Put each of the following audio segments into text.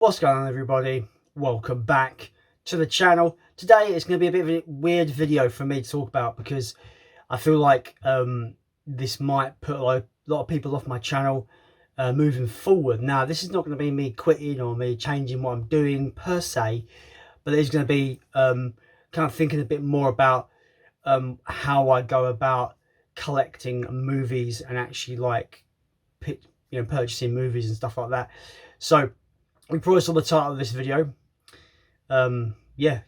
What's going on, everybody? Welcome back to the channel. Today it's going to be a bit of a weird video for me to talk about because I feel like this might put a lot of people off my channel moving forward. Now, this is not going to be me quitting or me changing what I'm doing per se, but it's going to be kind of thinking a bit more about how I go about collecting movies and actually purchasing movies and stuff like that. So we probably saw the title of this video.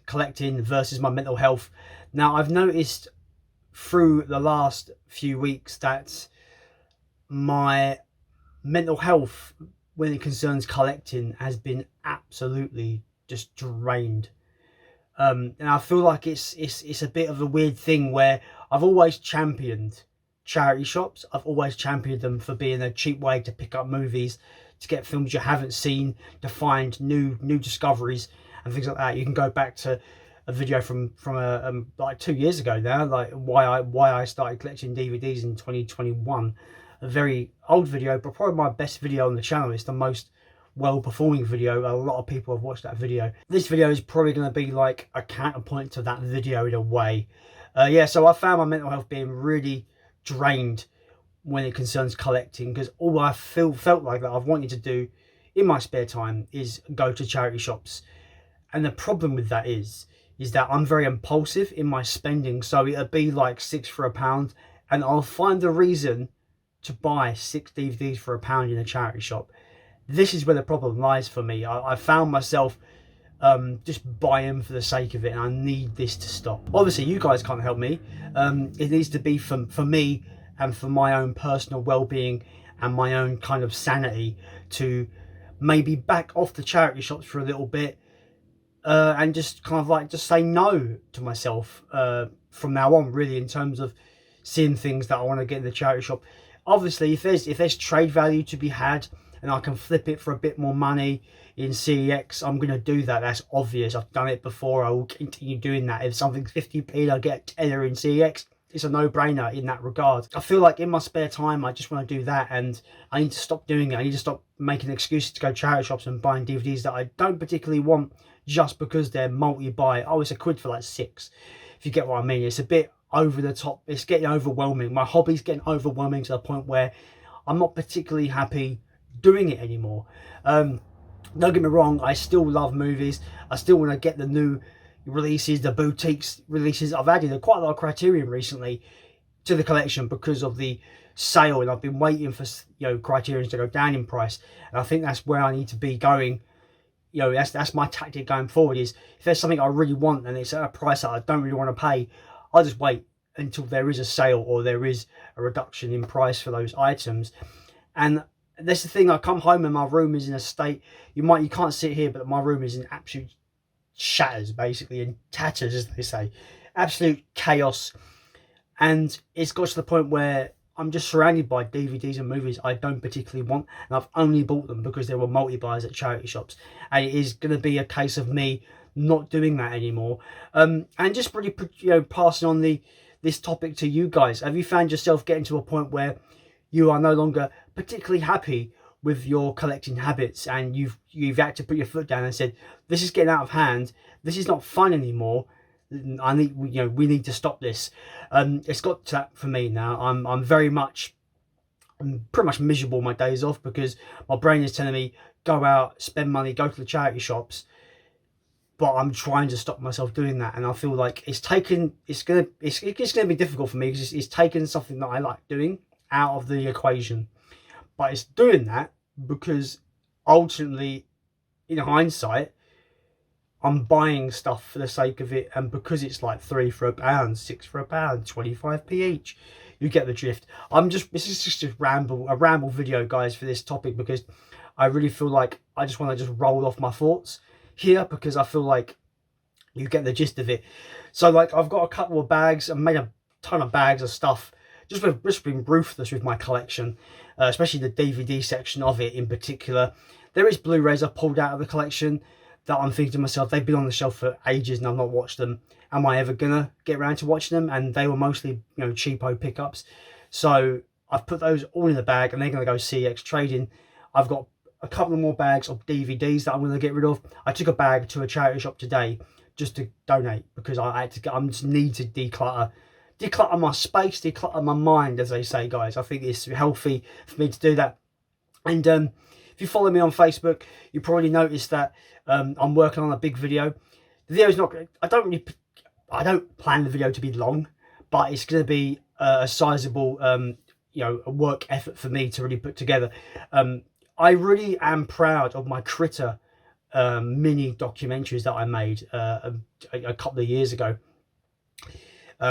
Collecting versus my mental health. Now, I've noticed through the last few weeks that my mental health, when it concerns collecting, has been absolutely just drained. And I feel like it's a bit of a weird thing where I've always championed charity shops. I've always championed them for being a cheap way to pick up movies, to get films you haven't seen, to find new discoveries and things like that. You can go back to a video from like 2 years ago now, like why I started collecting DVDs in 2021. A very old video, but probably my best video on the channel. It's the most well-performing video. A lot of people have watched that video. This video is probably going to be like a counterpoint to that video in a way. So I found my mental health being really drained when it concerns collecting, because all I felt like that I've wanted to do in my spare time is go to charity shops. And the problem with that is that I'm very impulsive in my spending. So it'll be like £6 for £1, and I'll find a reason to buy 6 DVDs for £1 in a charity shop. This is where the problem lies for me. I found myself just buying for the sake of it, and I need this to stop. Obviously, you guys can't help me. It needs to be for me and for my own personal well-being and my own kind of sanity to maybe back off the charity shops for a little bit, and just kind of like just say no to myself from now on, really, in terms of seeing things that I want to get in the charity shop. Obviously, if there's trade value to be had and I can flip it for a bit more money in CEX, I'm going to do that. That's obvious. I've done it before. I will continue doing that. If something's 50p, I get a tenner in CEX. It's a no-brainer in that regard. I feel like in my spare time, I just want to do that, and I need to stop doing it. I need to stop making excuses to go to charity shops and buying DVDs that I don't particularly want just because they're multi-buy. Oh, it's £1 for like 6. If you get what I mean. It's a bit over the top. It's getting overwhelming. My hobby's getting overwhelming to the point where I'm not particularly happy doing it anymore. Don't get me wrong, I still love movies. I still want to get the new releases, the boutiques releases. I've added quite a lot of Criterion recently to the collection because of the sale, and I've been waiting for Criterions to go down in price, and I think that's where I need to be going. That's my tactic going forward. Is if there's something I really want and it's at a price that I don't really want to pay, I'll just wait until there is a sale or there is a reduction in price for those items. And that's the thing. I come home and my room is in a state. You can't see it here, but my room is in absolute shatters, basically, in tatters, as they say. Absolute chaos. And it's got to the point where I'm just surrounded by DVDs and movies I don't particularly want, and I've only bought them because there were multi-buys at charity shops. And it is going to be a case of me not doing that anymore. And just really, passing on this topic to you guys. Have you found yourself getting to a point where you are no longer particularly happy with your collecting habits, and you've had to put your foot down and said, this is getting out of hand, this is not fun anymore, we need to stop this? It's got to that for me now. I'm pretty much miserable my days off because my brain is telling me go out, spend money, go to the charity shops, but I'm trying to stop myself doing that. And I feel like it's gonna be difficult for me because it's taken something that I like doing out of the equation. But it's doing that because ultimately, in hindsight, I'm buying stuff for the sake of it, and because it's like £3 for £1, £6 for £1, 25p each. You get the drift. This is just a ramble video, guys, for this topic, because I really feel like I just want to just roll off my thoughts here, because I feel like you get the gist of it. So like, I've got a couple of bags. I've made a ton of bags of stuff. Just been ruthless with my collection, especially the DVD section of it in particular. There is Blu-rays I've pulled out of the collection that I'm thinking to myself, they've been on the shelf for ages and I've not watched them. Am I ever gonna get around to watching them? And they were mostly, cheapo pickups. So I've put those all in the bag, and they're gonna go CX trading. I've got a couple of more bags of DVDs that I'm going to get rid of. I took a bag to a charity shop today just to donate, because I just need to declutter my space, declutter my mind, as they say, guys. I think it's healthy for me to do that. And if you follow me on Facebook, you probably noticed that I'm working on a big video. The video's not, I don't plan the video to be long, but it's going to be a sizable a work effort for me to really put together. I really am proud of my critter mini documentaries that I made a couple of years ago.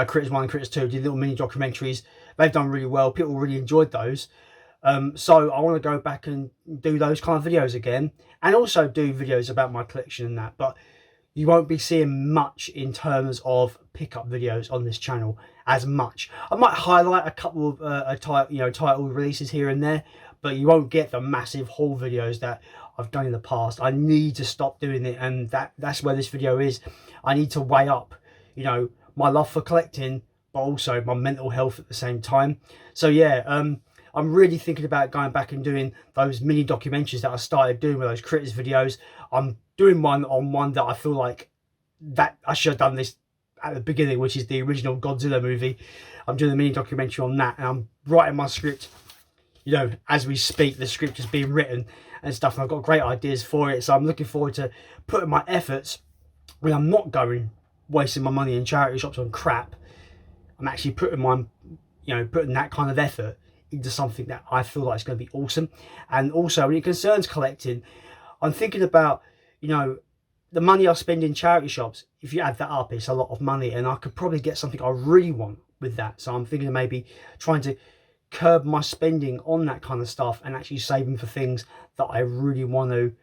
Critters 1 and Critters 2 did little mini documentaries. They've done really well. People really enjoyed those. So I want to go back and do those kind of videos again, and also do videos about my collection and that. But you won't be seeing much in terms of pickup videos on this channel as much. I might highlight a couple of title releases here and there, but you won't get the massive haul videos that I've done in the past. I need to stop doing it, and that's where this video is. I need to weigh up, my love for collecting, but also my mental health at the same time. So yeah, I'm really thinking about going back and doing those mini documentaries that I started doing with those critters videos. I'm doing one that I feel like that I should have done this at the beginning, which is the original Godzilla movie. I'm doing a mini documentary on that, and I'm writing my script, as we speak. The script is being written and stuff, and I've got great ideas for it. So I'm looking forward to putting my efforts, when I'm not wasting my money in charity shops on crap. I'm actually putting putting that kind of effort into something that I feel like is going to be awesome. And also, when it concerns collecting, I'm thinking about, the money I spend in charity shops. If you add that up, it's a lot of money, and I could probably get something I really want with that. So I'm thinking of maybe trying to curb my spending on that kind of stuff and actually saving for things that I really want to,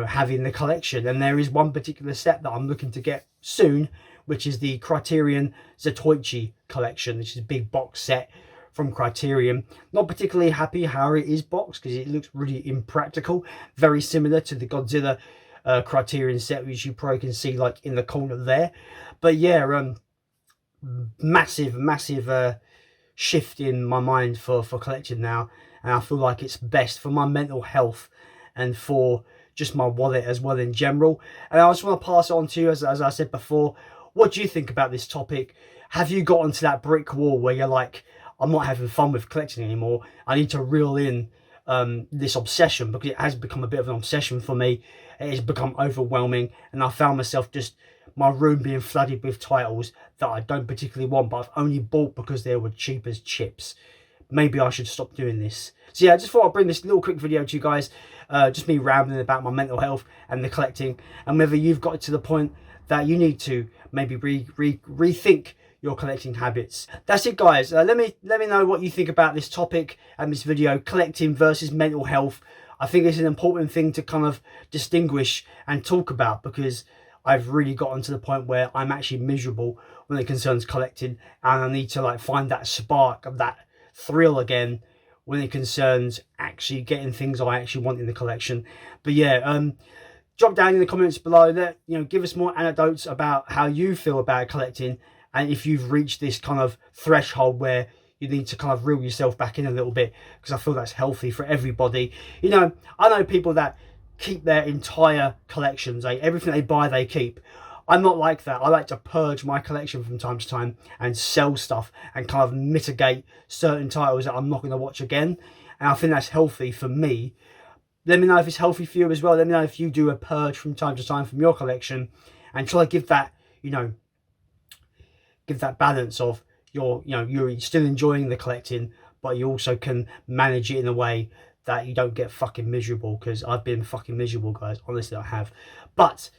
have in the collection. And there is one particular set that I'm looking to get soon, which is the Criterion Zatoichi collection, which is a big box set from Criterion. Not particularly happy how it is boxed, because it looks really impractical. Very similar to the Godzilla Criterion set, which you probably can see like in the corner there. But yeah, massive shift in my mind for collecting now, and I feel like it's best for my mental health and for just my wallet as well in general. And I just want to pass it on to you, as I said before. What do you think about this topic? Have you gotten to that brick wall where you're like, I'm not having fun with collecting anymore, I need to reel in this obsession, because it has become a bit of an obsession for me. It has become overwhelming, and I found myself just, my room being flooded with titles that I don't particularly want, but I've only bought because they were cheap as chips. Maybe I should stop doing this. So yeah, I just thought I'd bring this little quick video to you guys, just me rambling about my mental health and the collecting, and whether you've got to the point that you need to maybe rethink your collecting habits. That's it, guys. Let me know what you think about this topic and this video, collecting versus mental health. I think it's an important thing to kind of distinguish and talk about, because I've really gotten to the point where I'm actually miserable when it concerns collecting, and I need to find that spark of that thrill again when it concerns actually getting things I actually want in the collection. But yeah, drop down in the comments below that, give us more anecdotes about how you feel about collecting, and if you've reached this kind of threshold where you need to kind of reel yourself back in a little bit, because I feel that's healthy for everybody. I know people that keep their entire collections, everything they buy they keep. I'm not like that. I like to purge my collection from time to time and sell stuff and kind of mitigate certain titles that I'm not going to watch again, and I think that's healthy for me. Let me know if it's healthy for you as well. Let me know if you do a purge from time to time from your collection, and try to give that, give that balance of you're still enjoying the collecting, but you also can manage it in a way that you don't get fucking miserable, because I've been fucking miserable, guys. Honestly, I have. But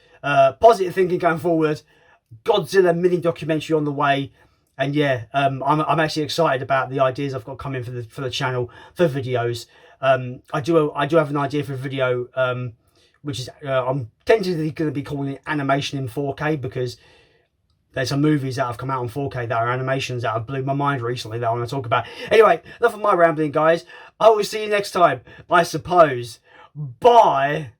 positive thinking going forward. Godzilla mini documentary on the way, and yeah, I'm actually excited about the ideas I've got coming for the channel for videos. I do have an idea for a video, which is I'm tentatively going to be calling it animation in 4K, because there's some movies that have come out on 4K that are animations that have blew my mind recently that I want to talk about. Anyway, enough of my rambling, guys. I will see you next time, I suppose. Bye.